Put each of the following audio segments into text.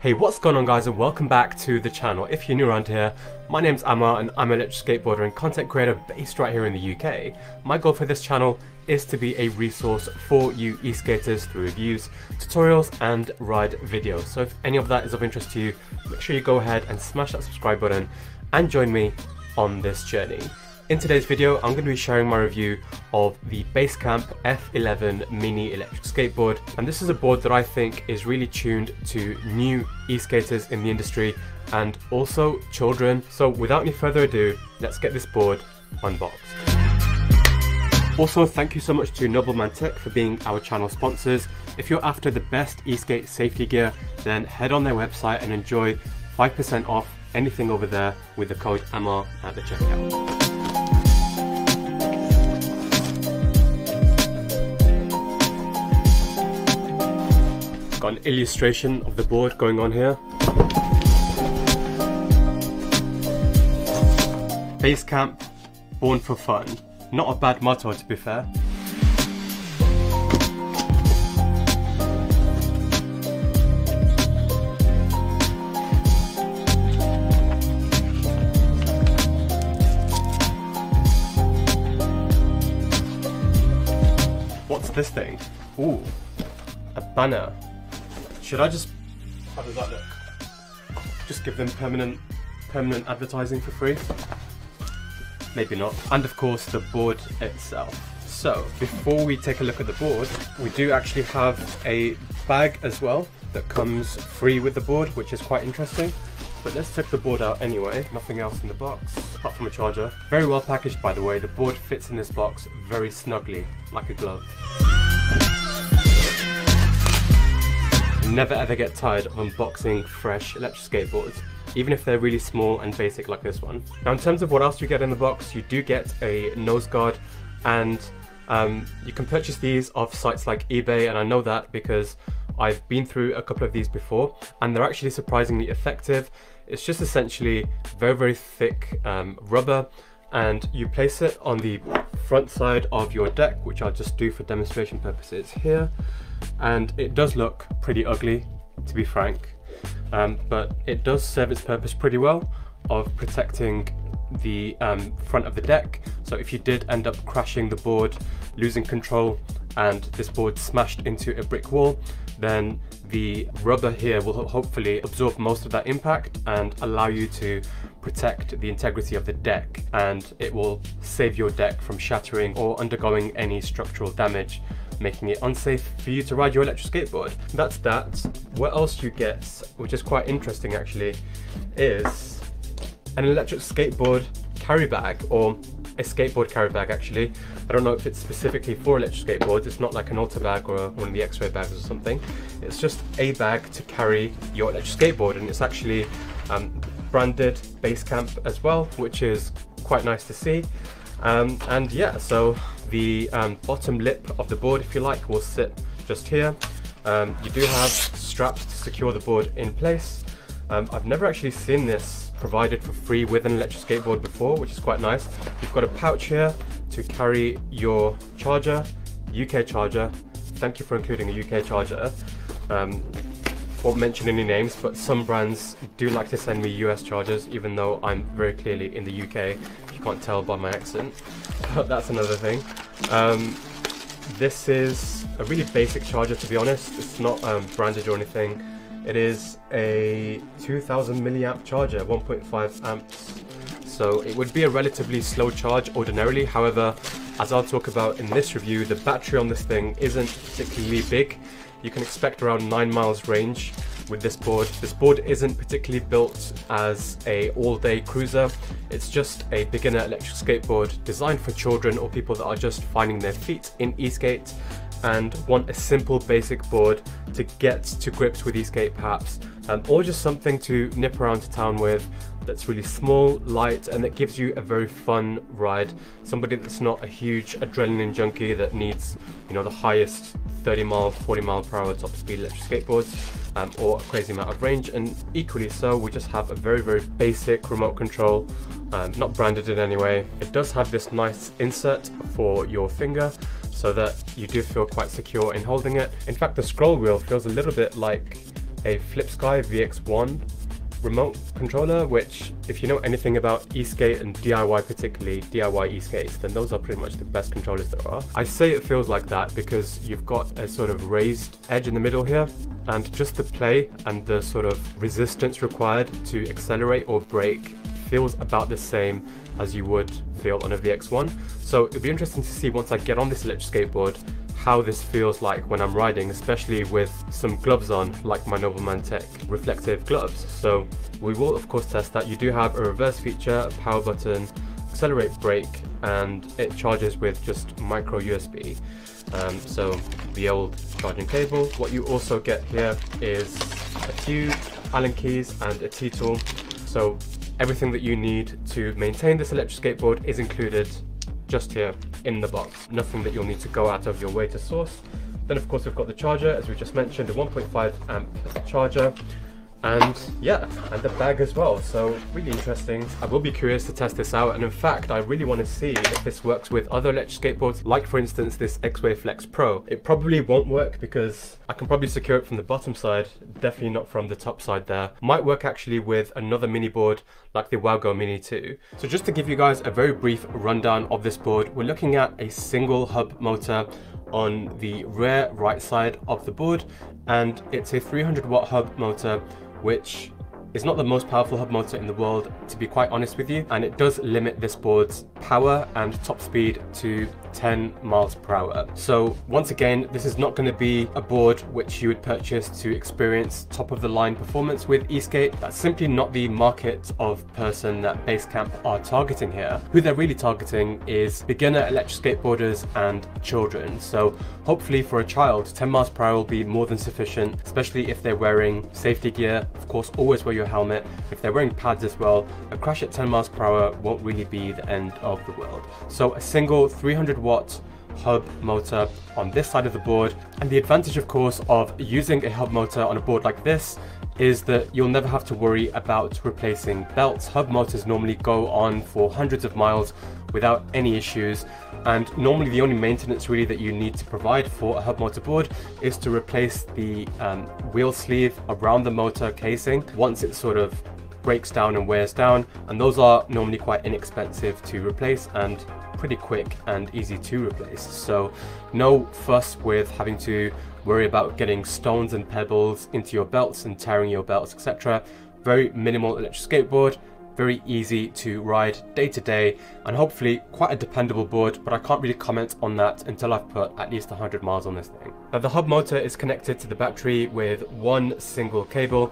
Hey, what's going on guys, and welcome back to the channel. If you're new around here, my name's Amma and I'm an electric skateboarder and content creator based right here in the UK. My goal for this channel is to be a resource for you e-skaters through reviews, tutorials and ride videos. So if any of that is of interest to you, make sure you go ahead and smash that subscribe button and join me on this journey. In today's video, I'm going to be sharing my review of the Basecamp F11 Mini Electric Skateboard, and this is a board that I think is really tuned to new e-skaters in the industry and also children. So without any further ado, let's get this board unboxed. Also, thank you so much to Nobleman Tech for being our channel sponsors. If you're after the best e-skate safety gear, then head on their website and enjoy 5% off anything over there with the code AMMA at the checkout. Got an illustration of the board going on here. Basecamp, born for fun. Not a bad motto, to be fair. What's this thing? Ooh, a banner. Should I just, how does that look? Just give them permanent advertising for free? Maybe not. And of course the board itself. So before we take a look at the board, we do actually have a bag as well that comes free with the board, which is quite interesting. But let's take the board out anyway. Nothing else in the box apart from a charger. Very well packaged, by the way. The board fits in this box very snugly, like a glove. Never ever get tired of unboxing fresh electric skateboards, even if they're really small and basic like this one. Now in terms of what else you get in the box, you do get a nose guard, and you can purchase these off sites like eBay, and I know that because I've been through a couple of these before and they're actually surprisingly effective. It's just essentially very thick rubber, and you place it on the front side of your deck, which I'll just do for demonstration purposes here. And it does look pretty ugly, to be frank, but it does serve its purpose pretty well of protecting the front of the deck. So if you did end up crashing the board, losing control, and this board smashed into a brick wall, then the rubber here will hopefully absorb most of that impact and allow you to protect the integrity of the deck, and it will save your deck from shattering or undergoing any structural damage, making it unsafe for you to ride your electric skateboard. That's that. What else you get, which is quite interesting actually, is an electric skateboard carry bag, or a skateboard carry bag actually. I don't know if it's specifically for electric skateboards. It's not like an Ultra bag or one of the X-ray bags or something. It's just a bag to carry your electric skateboard, and it's actually branded Basecamp as well, which is quite nice to see. And yeah, so the bottom lip of the board, if you like, will sit just here. You do have straps to secure the board in place. I've never actually seen this provided for free with an electric skateboard before, which is quite nice. You've got a pouch here to carry your charger, UK charger. Thank you for including a UK charger. Won't mention any names, but some brands do like to send me US chargers, even though I'm very clearly in the UK, if you can't tell by my accent. But that's another thing. This is a really basic charger, to be honest. It's not branded or anything. It is a 2000 milliamp charger, 1.5 amps. So it would be a relatively slow charge ordinarily. However, as I'll talk about in this review, the battery on this thing isn't particularly big. You can expect around 9 miles range with this board. This board isn't particularly built as a all-day cruiser. It's just a beginner electric skateboard designed for children or people that are just finding their feet in e-skate and want a simple basic board to get to grips with e-skate perhaps, or just something to nip around to town with that's really small, light, and that gives you a very fun ride. Somebody that's not a huge adrenaline junkie that needs, you know, the highest 30 mile, 40 mile per hour top speed electric skateboards, or a crazy amount of range. And equally so, we just have a very basic remote control, not branded in any way. It does have this nice insert for your finger, so that you do feel quite secure in holding it. In fact, the scroll wheel feels a little bit like a FlipSky VX1 remote controller, which if you know anything about e-skate and DIY, particularly DIY e-skates, then those are pretty much the best controllers there are. I say it feels like that because you've got a sort of raised edge in the middle here, and just the play and the sort of resistance required to accelerate or brake feels about the same as you would feel on a VX1. So it'd be interesting to see once I get on this electric skateboard how this feels like when I'm riding, especially with some gloves on, like my Nobleman Tech reflective gloves. So we will of course test that. You do have a reverse feature, a power button, accelerate, brake, and it charges with just micro USB. So the old charging cable. What you also get here is a few Allen keys and a T-tool. So everything that you need to maintain this electric skateboard is included just here in the box. Nothing that you'll need to go out of your way to source. Then of course we've got the charger, as we just mentioned, a 1.5 amp charger, and yeah, and the bag as well. So really interesting. I will be curious to test this out, and in fact I really want to see if this works with other electric skateboards, like for instance this X-Wave Flex Pro. It probably won't work because I can probably secure it from the bottom side, definitely not from the top side there. Might work actually with another mini board like the Wowgo Mini 2. So just to give you guys a very brief rundown of this board, we're looking at a single hub motor on the rear right side of the board, and it's a 300-watt hub motor, which is not the most powerful hub motor in the world, to be quite honest with you, and it does limit this board's power and top speed to 10 miles per hour. So once again, this is not going to be a board which you would purchase to experience top of the line performance with e-skate. That's simply not the market of person that Basecamp are targeting here. Who they're really targeting is beginner electric skateboarders and children. So hopefully for a child, 10 miles per hour will be more than sufficient, especially if they're wearing safety gear. Of course, always wear your helmet. If they're wearing pads as well, a crash at 10 miles per hour won't really be the end of the world. So a single 300-watt hub motor on this side of the board, and the advantage of course of using a hub motor on a board like this is that you'll never have to worry about replacing belts. Hub motors normally go on for hundreds of miles without any issues, and normally the only maintenance really that you need to provide for a hub motor board is to replace the wheel sleeve around the motor casing once it sort of breaks down and wears down, and those are normally quite inexpensive to replace and pretty quick and easy to replace. So no fuss with having to worry about getting stones and pebbles into your belts and tearing your belts, etc. Very minimal electric skateboard, very easy to ride day to day, and hopefully quite a dependable board, but I can't really comment on that until I've put at least 100 miles on this thing. Now the hub motor is connected to the battery with one single cable.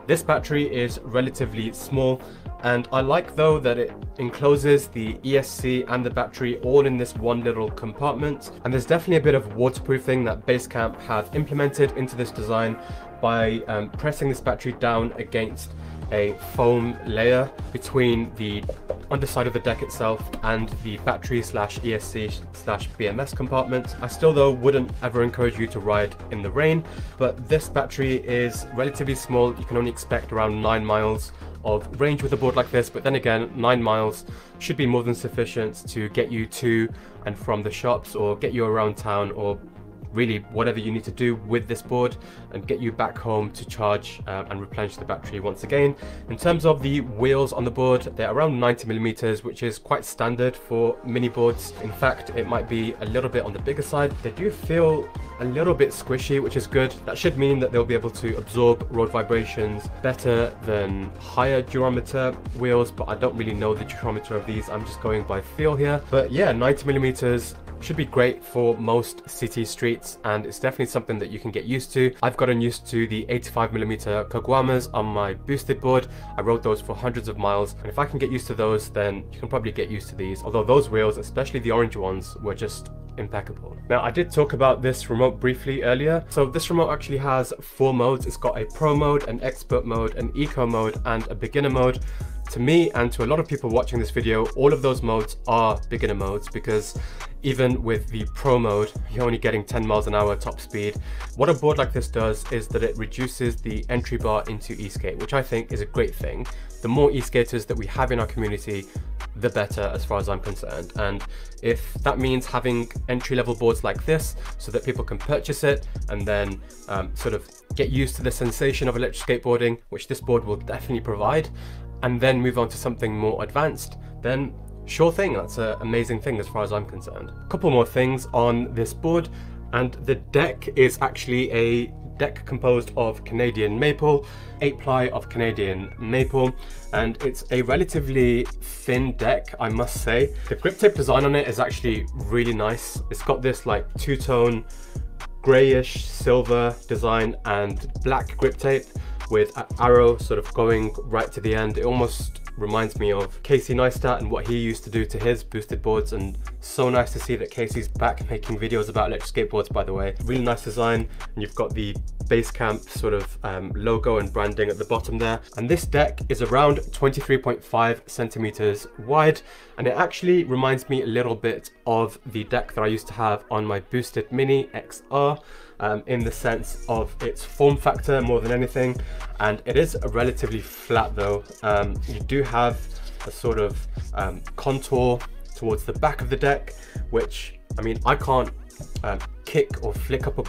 This battery is relatively small, and I like though that it encloses the ESC and the battery all in this one little compartment, and there's definitely a bit of waterproofing that Basecamp have implemented into this design by pressing this battery down against a foam layer between the underside of the deck itself and the battery slash ESC slash BMS compartment. I still though wouldn't ever encourage you to ride in the rain, but this battery is relatively small. You can only expect around 9 miles of range with a board like this, but then again 9 miles should be more than sufficient to get you to and from the shops, or get you around town, or really whatever you need to do with this board, and get you back home to charge and replenish the battery once again. In terms of the wheels on the board, they're around 90mm, which is quite standard for mini boards. In fact, it might be a little bit on the bigger side. They do feel a little bit squishy, which is good. That should mean that they'll be able to absorb road vibrations better than higher durometer wheels, but I don't really know the durometer of these. I'm just going by feel here. But yeah, 90mm should be great for most city streets, and it's definitely something that you can get used to. I've gotten used to the 85mm Kaguamas on my boosted board. I rode those for hundreds of miles, and if I can get used to those, then you can probably get used to these. Although those wheels, especially the orange ones, were just impeccable. Now I did talk about this remote briefly earlier. So this remote actually has 4 modes. It's got a pro mode, an expert mode, an eco mode, and a beginner mode. To me and to a lot of people watching this video, all of those modes are beginner modes, because even with the pro mode, you're only getting 10 miles an hour top speed. What a board like this does is that it reduces the entry bar into e-skate, which I think is a great thing. The more e-skaters that we have in our community, the better as far as I'm concerned. And if that means having entry-level boards like this so that people can purchase it and then sort of get used to the sensation of electric skateboarding, which this board will definitely provide, and then move on to something more advanced, then sure thing, that's an amazing thing as far as I'm concerned. A couple more things on this board, and the deck is actually a deck composed of Canadian maple, 8-ply of Canadian maple, and it's a relatively thin deck, I must say. The grip tape design on it is actually really nice. It's got this like two-tone grayish silver design and black grip tape with an arrow sort of going right to the end. It almost reminds me of Casey Neistat and what he used to do to his boosted boards, and so nice to see that Casey's back making videos about electric skateboards, by the way. Really nice design, and you've got the Basecamp sort of logo and branding at the bottom there. And this deck is around 23.5 centimeters wide, and it actually reminds me a little bit of the deck that I used to have on my Boosted Mini XR, in the sense of its form factor more than anything. And it is relatively flat though. You do have a sort of contour towards the back of the deck, which, I mean, I can't kick or flick up a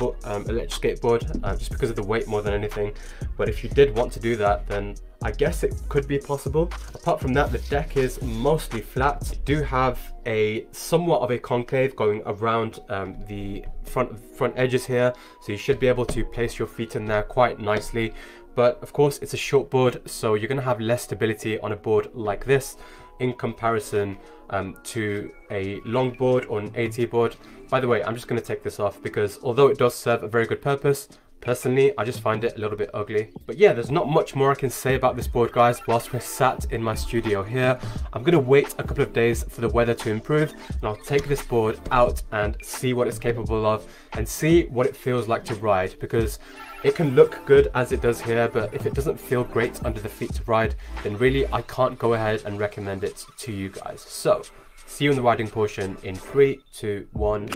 electric skateboard just because of the weight more than anything. But if you did want to do that, then I guess it could be possible. Apart from that, the deck is mostly flat. You do have a somewhat of a concave going around the front edges here, so you should be able to place your feet in there quite nicely. But of course, it's a short board, so you're gonna have less stability on a board like this in comparison to a long board or an AT board. By the way, I'm just going to take this off because although it does serve a very good purpose, personally I just find it a little bit ugly. But yeah, there's not much more I can say about this board, guys, whilst we're sat in my studio here. I'm going to wait a couple of days for the weather to improve, and I'll take this board out and see what it's capable of and see what it feels like to ride, because it can look good as it does here, but if it doesn't feel great under the feet to ride, then really I can't go ahead and recommend it to you guys. So see you in the riding portion in 3, 2, 1.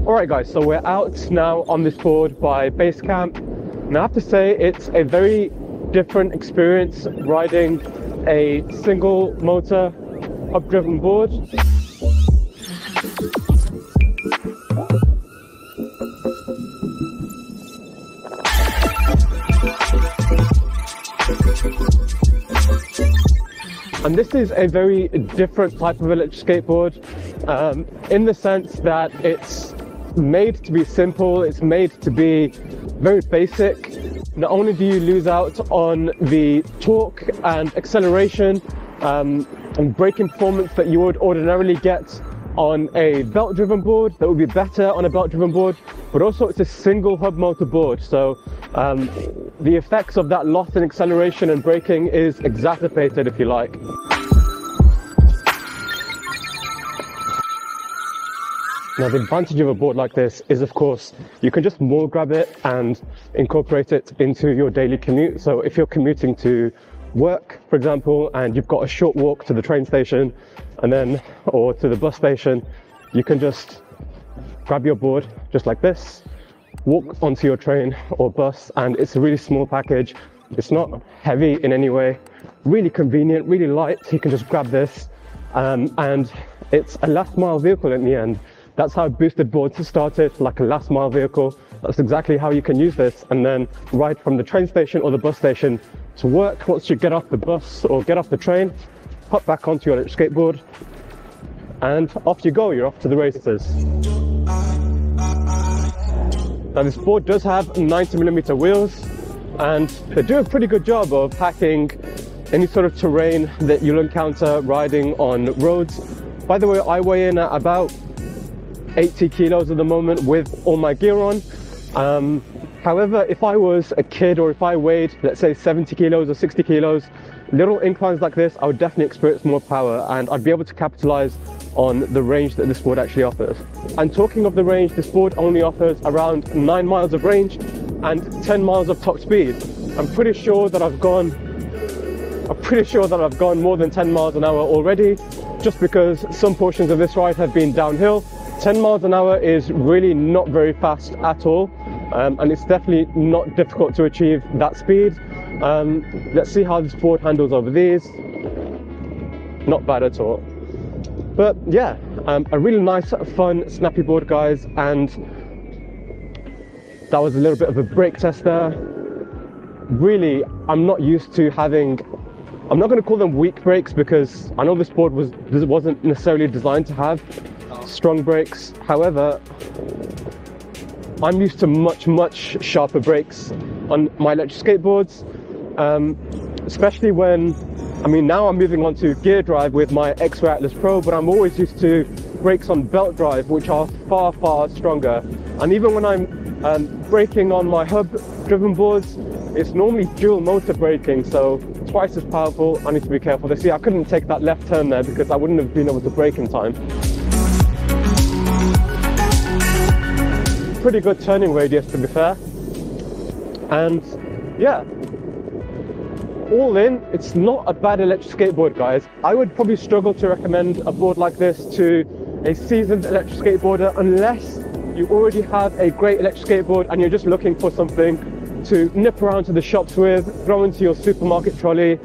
Alright guys, so we're out now on this board by Basecamp, and I have to say it's a very different experience riding a single motor hub driven board. And this is a very different type of electric skateboard in the sense that it's made to be simple, it's made to be very basic. Not only do you lose out on the torque and acceleration and braking performance that you would ordinarily get on a belt-driven board, that would be better on a belt-driven board, but also it's a single hub motor board, so the effects of that loss in acceleration and braking is exacerbated, if you like. Now the advantage of a board like this is, of course, you can just more grab it and incorporate it into your daily commute. So if you're commuting to work, for example, and you've got a short walk to the train station and then, or to the bus station, you can just grab your board just like this, walk onto your train or bus, and it's a really small package. It's not heavy in any way, really convenient, really light. You can just grab this and it's a last mile vehicle in the end. That's how boosted boards started, like a last mile vehicle. That's exactly how you can use this, and then ride from the train station or the bus station to work. Once you get off the bus or get off the train, hop back onto your electric skateboard and off you go, you're off to the races. Now this board does have 90mm wheels, and they do a pretty good job of packing any sort of terrain that you'll encounter riding on roads. By the way, I weigh in at about 80 kilos at the moment with all my gear on. However, if I was a kid or if I weighed, let's say 70 kilos or 60 kilos, little inclines like this, I would definitely experience more power, and I'd be able to capitalize on the range that this board actually offers. And talking of the range, this board only offers around 9 miles of range and 10 miles of top speed. I'm pretty sure that I've gone more than 10 miles an hour already, just because some portions of this ride have been downhill. 10 miles an hour is really not very fast at all, and it's definitely not difficult to achieve that speed. Let's see how this board handles over these. Not bad at all. But yeah, a really nice, fun, snappy board, guys, and that was a little bit of a brake test there. Really, I'm not used to having, I'm not going to call them weak brakes, because I know this board wasn't necessarily designed to have strong brakes. However, I'm used to much sharper brakes on my electric skateboards, especially when, I mean, now I'm moving on to gear drive with my X-Ray Atlas Pro, but I'm always used to brakes on belt drive, which are far stronger. And even when I'm braking on my hub driven boards, it's normally dual motor braking, so twice as powerful. I need to be careful. See, I couldn't take that left turn there because I wouldn't have been able to brake in time. Pretty good turning radius, to be fair. And yeah, all in, it's not a bad electric skateboard, guys. I would probably struggle to recommend a board like this to a seasoned electric skateboarder unless you already have a great electric skateboard and you're just looking for something to nip around to the shops with, throw into your supermarket trolley,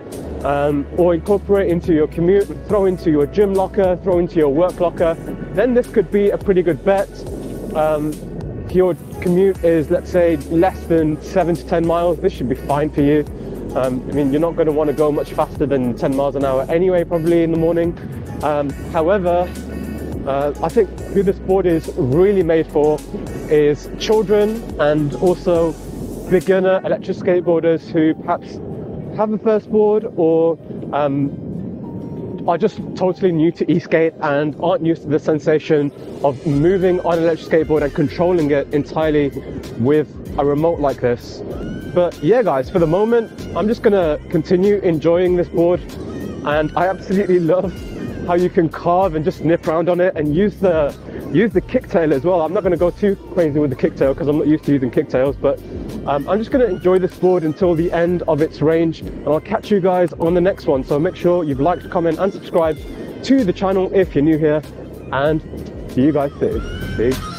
or incorporate into your commute, throw into your gym locker, throw into your work locker. Then this could be a pretty good bet. If your commute is, let's say, less than 7 to 10 miles, this should be fine for you. I mean, you're not going to want to go much faster than 10 miles an hour anyway, probably in the morning. However, I think who this board is really made for is children and also beginner electric skateboarders who perhaps have a first board or are just totally new to e-skate and aren't used to the sensation of moving on an electric skateboard and controlling it entirely with a remote like this. But yeah, guys, for the moment, I'm just gonna continue enjoying this board, and I absolutely love how you can carve and just nip around on it and use the kicktail as well. I'm not gonna go too crazy with the kicktail because I'm not used to using kicktails, but I'm just gonna enjoy this board until the end of its range, and I'll catch you guys on the next one. So make sure you've liked, comment, and subscribed to the channel if you're new here, and see you guys soon. Peace.